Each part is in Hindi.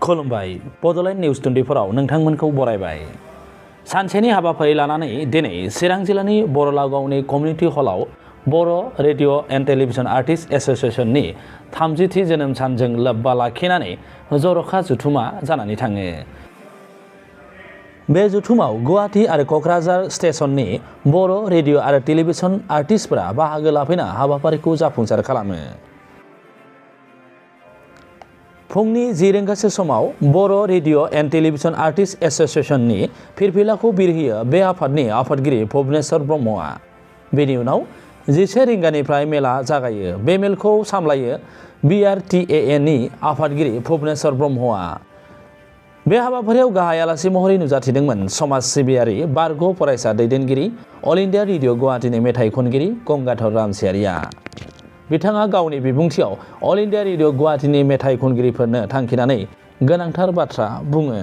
खुलुमबाय बड'लेण्ड निउज 24 नोंथांमोनखौ बरायबाय। सानसेनि हाबाफारि लानानै दिनै चिरां जिल्लानि बर'लागावनि कमिउनिटि हलाव बर' रेडिअ एन्ड टेलिभिजन आर्टिस्ट एस'सिएशननि 30थि जोनोम सानजों लोब्बा लाखिनानै जर'खा जथुमा जानानै थाङो। बे जथुमाव गुवाहाटी आरो क'क्राझार स्टेशननि बर' रेडिअ आरो टेलिभिजन आर्टिस्टफोरा बाहागो लाफैना हाबाफारिखौ जाफुंसार खालामो। फुंनि 10 रिंगासो समाव बर' रेडिअ एन्ड टेलिभिजन आर्टिस्ट एस'सिएशननि फिरफिलाखौ बिरहोयो बे आफादनि आफादगिरि भुबनेश्वर ब्रह्मआ। बेनि उनाव 11 रिंगानिफ्राय मेला जागायो। बे मेलखौ सामलायो BRTAA नि आफादगिरि भुबनेश्वर ब्रह्मआ। बे हाबाफारियाव गाहाय आलासि महरै नुजाथिदोंमोन समाज सिबियारि बारग' फरायसा दैदेनगिरि अल इन्डिया रेडिअ गुवाहाटीनि मेथाइ खनगिरि गंगाधर रामसियारिया। बिथाङा गावनि बिबुंथियाव अल इन्डिया रेडिअ गुवाहाटीनि मेथाइ खनगिरिफोरनो थांखिनानै गोनांथार बाथ्रा बुङो।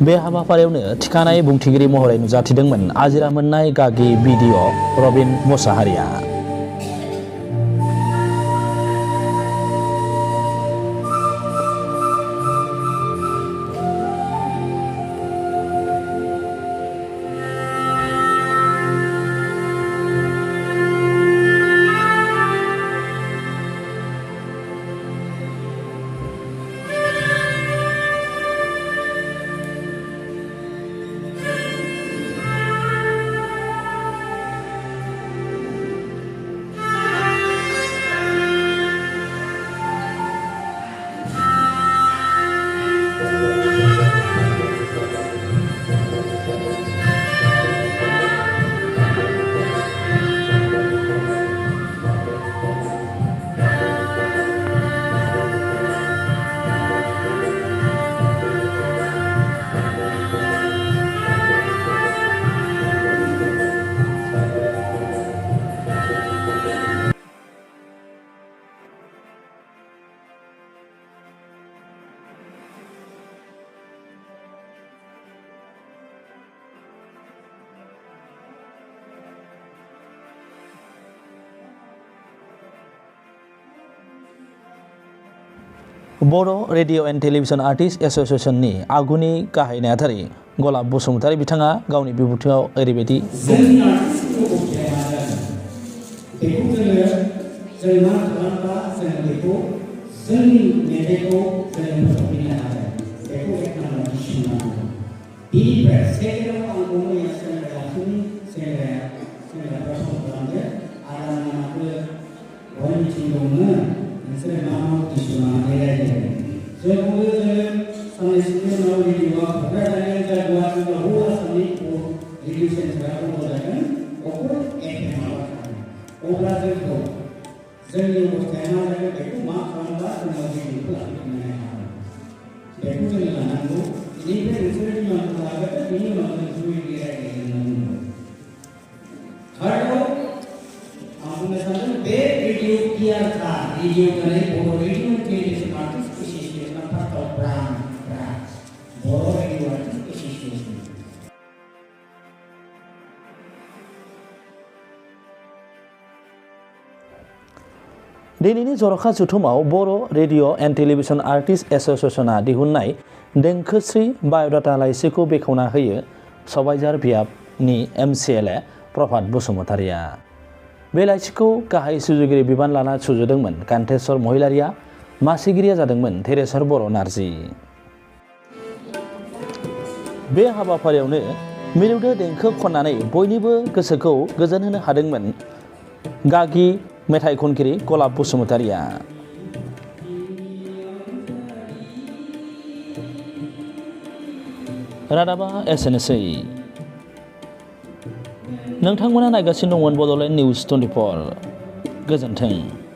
बे हाबाफारियावनो थिखानाय बुंथिगिरि महरै नुजाथिदोंमोन आजिरा मोननाय गागि BDO Rabin Musahariya. Bodo' radio and television artist एस'सिएशननि आगुनि गाहाय नेहाथारि गलाब बसुमतारी बिथाङा गावनि बिबुंथियाव ओरैबायदि Orang दंनो नोंसोर मा मा उद्देश्य लानानै रायज्लायदों जोंबो साननैसोनि उनाव रेडिअ'आ क'क्राझारनि जायगायाव बहु आसामनि रेडिअ सेन्टारा बन्द जागोन अकल FM आव अब्ला जोंखौ जोंनि अबस्थाया मा जागोन बेखौ मा खालामब्ला जोङो रेडिअ'खौ लाखिफिननो हागोन बेखौ जोङो लानांगौ बेनिफ्राय नोंसोर बिमाखौ लागोन बेनि उनाव जों जयै रायज्लायनांगौ आरोबाव आं बुंनो सानदों बे रेडिअ कियारखा रेडिअ माने बर' radio television artist association first of branch बर' रेडिअ आर्टिस्ट एस'सिएशन दिनैनि जर'खा जथुमाव बर' रेडिअ एन्ड टेलिभिजन आर्टिस्ट एस'सिएशना दिहुननाय देंखोस्रि बाय'डाटा लाइसिखौ बेखेवना होयो सबायझार बियाबनि MCLA प्रभात बसुमतारिया। बे लाइसिखौ गाहाय सुजुगिरि बिबान लाना सुजुदोंमोन कान्थेश्वर महिलारिया, मासिगिरिया जादोंमोन थेरेसर बर' नार्जि। बे हाबाफारियावनो मिलौदो देंखो खननानै बयनिबो गोसोखौ गोजोन होनो हादोंमोन गागि मेथाइ खनगिरि गलाब बसुमतारिया। रादाबा एसेनोसै। नोंथांमोना नायगासिनो दंमोन बड'लेण्ड निउज 24। गोजोन्थों।